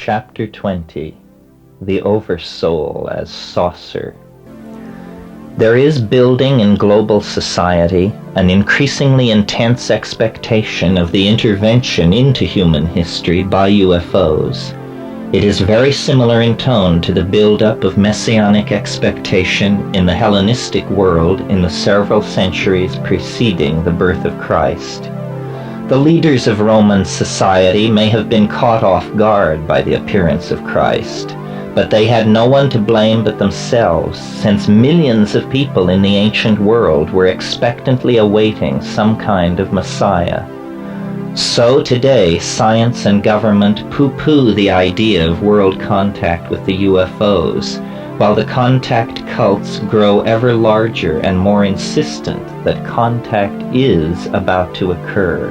Chapter 20, The Oversoul as Saucer. There is building in global society an increasingly intense expectation of the intervention into human history by UFOs. It is very similar in tone to the build-up of messianic expectation in the Hellenistic world in the several centuries preceding the birth of Christ. The leaders of Roman society may have been caught off guard by the appearance of Christ, but they had no one to blame but themselves, since millions of people in the ancient world were expectantly awaiting some kind of Messiah. So today, science and government pooh-pooh the idea of world contact with the UFOs, while the contact cults grow ever larger and more insistent that contact is about to occur.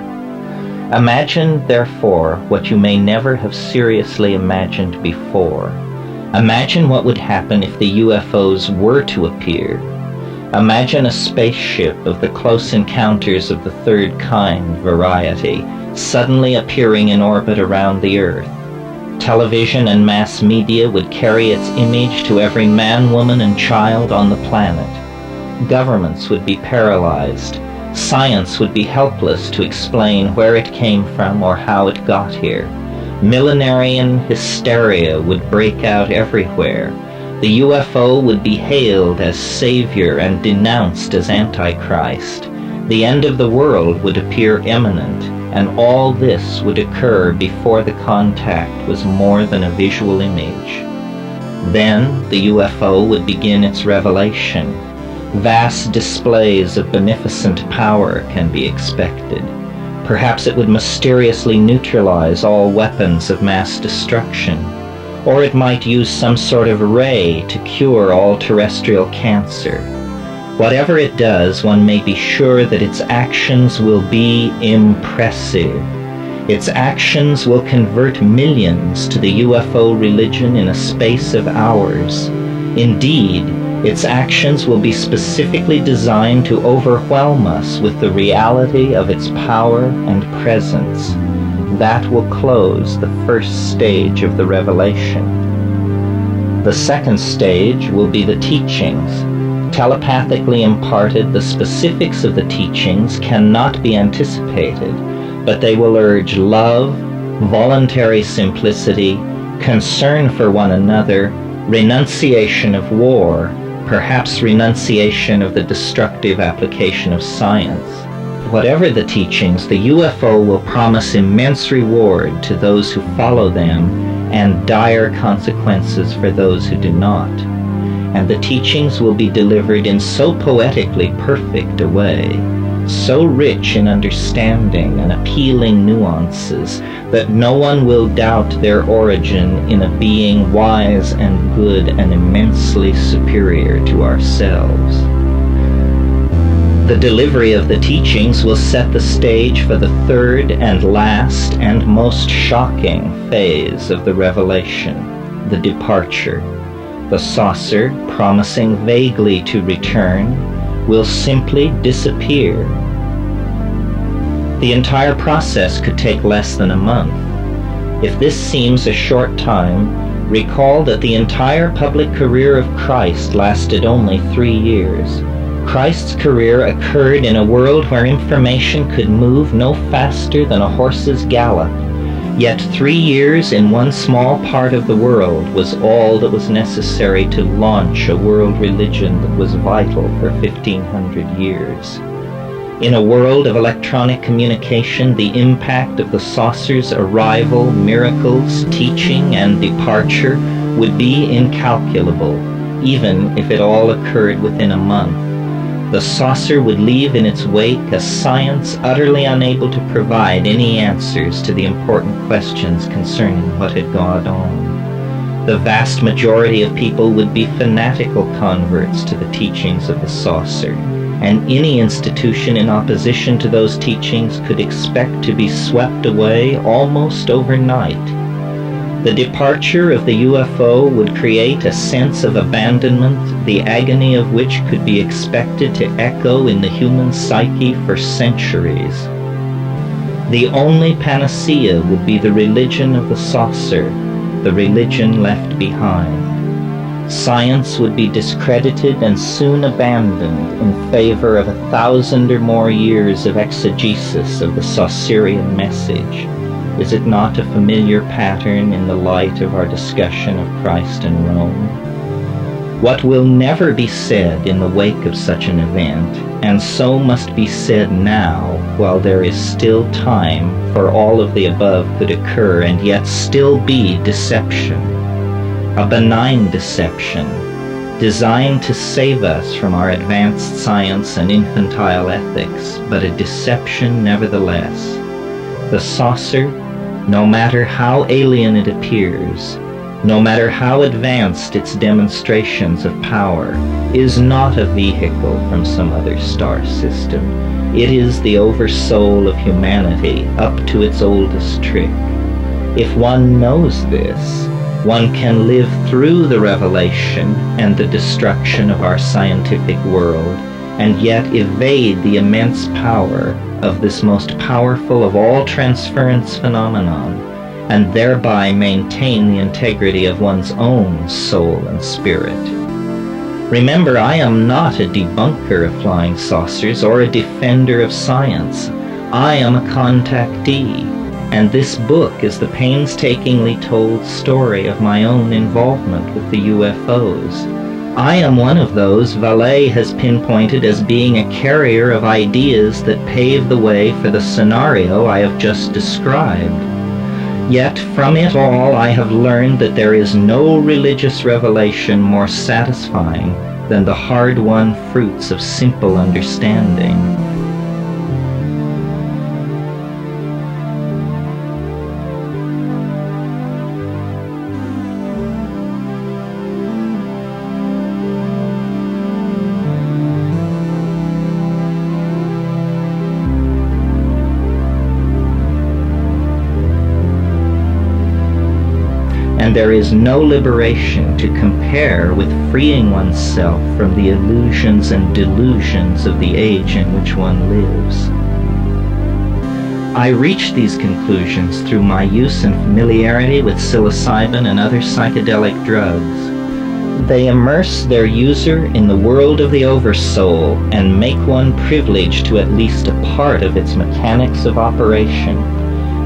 Imagine, therefore, what you may never have seriously imagined before. Imagine what would happen if the UFOs were to appear. Imagine a spaceship of the Close Encounters of the Third Kind variety suddenly appearing in orbit around the Earth. Television and mass media would carry its image to every man, woman, and child on the planet. Governments would be paralyzed. Science would be helpless to explain where it came from or how it got here. Millenarian hysteria would break out everywhere. The UFO would be hailed as savior and denounced as Antichrist. The end of the world would appear imminent, and all this would occur before the contact was more than a visual image. Then the UFO would begin its revelation. Vast displays of beneficent power can be expected. Perhaps it would mysteriously neutralize all weapons of mass destruction, or it might use some sort of ray to cure all terrestrial cancer. Whatever it does, one may be sure that its actions will be impressive. Its actions will convert millions to the UFO religion in a space of hours. Indeed, its actions will be specifically designed to overwhelm us with the reality of its power and presence. That will close the first stage of the revelation. The second stage will be the teachings. Telepathically imparted, the specifics of the teachings cannot be anticipated, but they will urge love, voluntary simplicity, concern for one another, renunciation of war, perhaps renunciation of the destructive application of science. Whatever the teachings, the UFO will promise immense reward to those who follow them and dire consequences for those who do not. And the teachings will be delivered in so poetically perfect a way, so rich in understanding and appealing nuances, that no one will doubt their origin in a being wise and good and immensely superior to ourselves. The delivery of the teachings will set the stage for the third and last and most shocking phase of the revelation, the departure. The saucer, promising vaguely to return, will simply disappear. The entire process could take less than a month. If this seems a short time, recall that the entire public career of Christ lasted only 3 years. Christ's career occurred in a world where information could move no faster than a horse's gallop. Yet 3 years in one small part of the world was all that was necessary to launch a world religion that was vital for 1,500 years. In a world of electronic communication, the impact of the saucer's arrival, miracles, teaching, and departure would be incalculable, even if it all occurred within a month. The saucer would leave in its wake a science utterly unable to provide any answers to the important questions concerning what had gone on. The vast majority of people would be fanatical converts to the teachings of the saucer, and any institution in opposition to those teachings could expect to be swept away almost overnight. The departure of the UFO would create a sense of abandonment, the agony of which could be expected to echo in the human psyche for centuries. The only panacea would be the religion of the saucer, the religion left behind. Science would be discredited and soon abandoned in favor of 1,000 or more years of exegesis of the Saussurian message. Is it not a familiar pattern in the light of our discussion of Christ and Rome? What will never be said in the wake of such an event, and so must be said now while there is still time, for all of the above could occur and yet still be deception. A benign deception, designed to save us from our advanced science and infantile ethics, but a deception nevertheless. The saucer, no matter how alien it appears, no matter how advanced its demonstrations of power, is not a vehicle from some other star system. It is the Oversoul of humanity up to its oldest trick. If one knows this, one can live through the revelation and the destruction of our scientific world, and yet evade the immense power of this most powerful of all transference phenomenon, and thereby maintain the integrity of one's own soul and spirit. Remember, I am not a debunker of flying saucers or a defender of science. I am a contactee, and this book is the painstakingly told story of my own involvement with the UFOs. I am one of those Wallace has pinpointed as being a carrier of ideas that pave the way for the scenario I have just described. Yet from it all I have learned that there is no religious revelation more satisfying than the hard-won fruits of simple understanding. And there is no liberation to compare with freeing oneself from the illusions and delusions of the age in which one lives. I reached these conclusions through my use and familiarity with psilocybin and other psychedelic drugs. They immerse their user in the world of the Oversoul and make one privileged to at least a part of its mechanics of operation.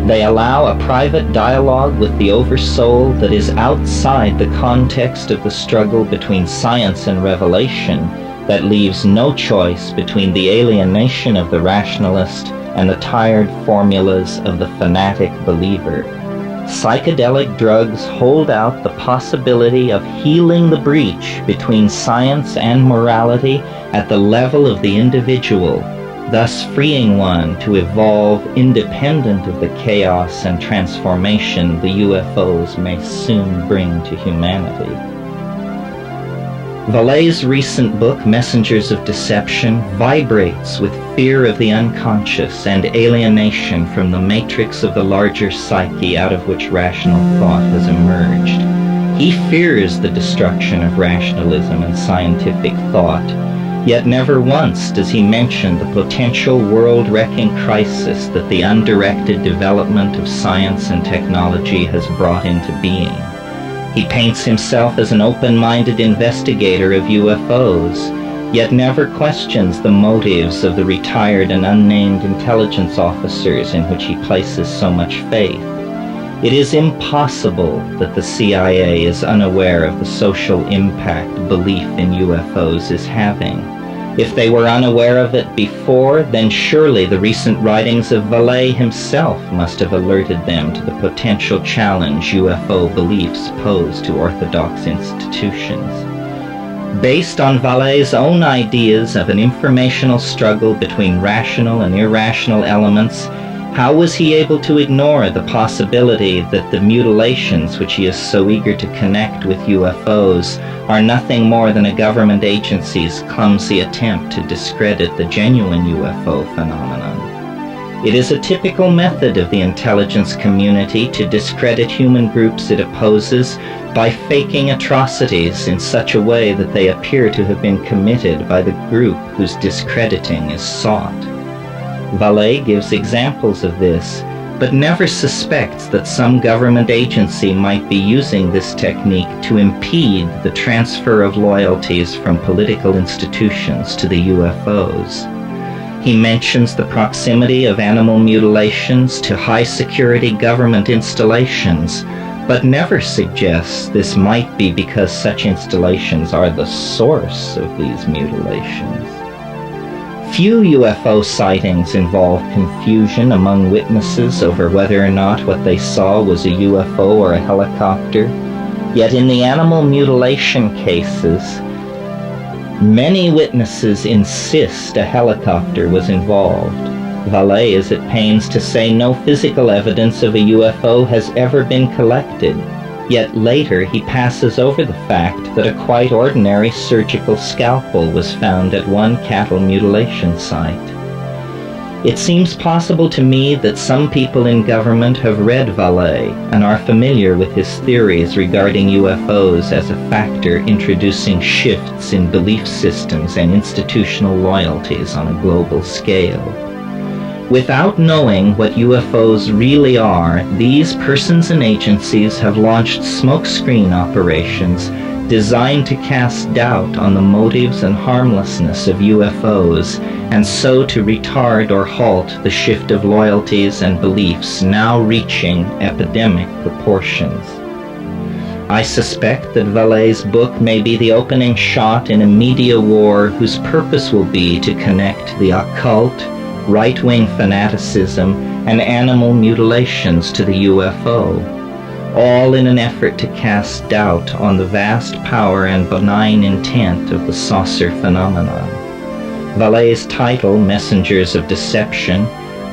They allow a private dialogue with the Oversoul that is outside the context of the struggle between science and revelation, that leaves no choice between the alienation of the rationalist and the tired formulas of the fanatic believer. Psychedelic drugs hold out the possibility of healing the breach between science and morality at the level of the individual, thus freeing one to evolve independent of the chaos and transformation the UFOs may soon bring to humanity. Wallace's recent book, Messengers of Deception, vibrates with fear of the unconscious and alienation from the matrix of the larger psyche out of which rational thought has emerged. He fears the destruction of rationalism and scientific thought, yet never once does he mention the potential world-wrecking crisis that the undirected development of science and technology has brought into being. He paints himself as an open-minded investigator of UFOs, yet never questions the motives of the retired and unnamed intelligence officers in which he places so much faith. It is impossible that the CIA is unaware of the social impact belief in UFOs is having. If they were unaware of it before, then surely the recent writings of Wallace himself must have alerted them to the potential challenge UFO beliefs pose to orthodox institutions. Based on Wallace's own ideas of an informational struggle between rational and irrational elements, how was he able to ignore the possibility that the mutilations which he is so eager to connect with UFOs are nothing more than a government agency's clumsy attempt to discredit the genuine UFO phenomenon? It is a typical method of the intelligence community to discredit human groups it opposes by faking atrocities in such a way that they appear to have been committed by the group whose discrediting is sought. Wallace gives examples of this but never suspects that some government agency might be using this technique to impede the transfer of loyalties from political institutions to the UFOs. He mentions the proximity of animal mutilations to high-security government installations, but never suggests this might be because such installations are the source of these mutilations. Few UFO sightings involve confusion among witnesses over whether or not what they saw was a UFO or a helicopter. Yet in the animal mutilation cases, many witnesses insist a helicopter was involved. Wallace is at pains to say no physical evidence of a UFO has ever been collected, yet later he passes over the fact that a quite ordinary surgical scalpel was found at one cattle mutilation site. It seems possible to me that some people in government have read Wallace and are familiar with his theories regarding UFOs as a factor introducing shifts in belief systems and institutional loyalties on a global scale. Without knowing what UFOs really are, these persons and agencies have launched smokescreen operations designed to cast doubt on the motives and harmlessness of UFOs, and so to retard or halt the shift of loyalties and beliefs now reaching epidemic proportions. I suspect that Wallace's book may be the opening shot in a media war whose purpose will be to connect the occult, right-wing fanaticism, and animal mutilations to the UFO, all in an effort to cast doubt on the vast power and benign intent of the saucer phenomenon. Wallace's title, Messengers of Deception,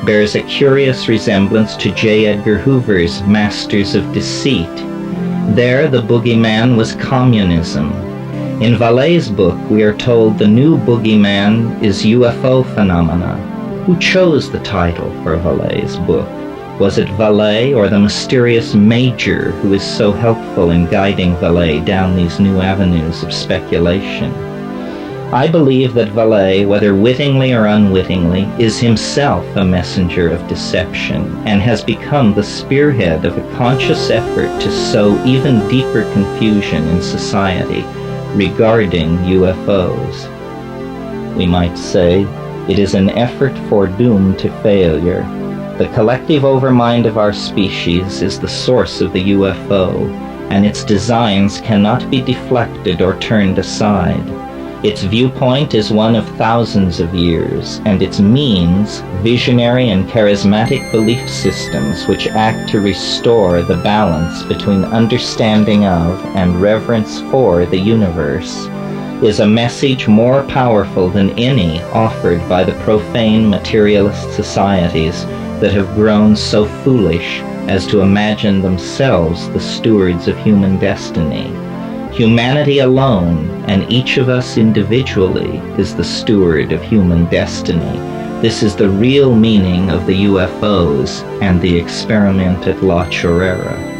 bears a curious resemblance to J. Edgar Hoover's Masters of Deceit. There, the boogeyman was communism. In Wallace's book, we are told the new boogeyman is UFO phenomena. Who chose the title for Wallace's book? Was it Wallace or the mysterious Major who is so helpful in guiding Wallace down these new avenues of speculation? I believe that Wallace, whether wittingly or unwittingly, is himself a messenger of deception and has become the spearhead of a conscious effort to sow even deeper confusion in society regarding UFOs. We might say, it is an effort foredoomed to failure. The collective overmind of our species is the source of the UFO, and its designs cannot be deflected or turned aside. Its viewpoint is one of thousands of years, and its means, visionary and charismatic belief systems which act to restore the balance between understanding of and reverence for the universe, is a message more powerful than any offered by the profane materialist societies that have grown so foolish as to imagine themselves the stewards of human destiny. Humanity alone, and each of us individually, is the steward of human destiny. This is the real meaning of the UFOs and the experiment at La Chorrera.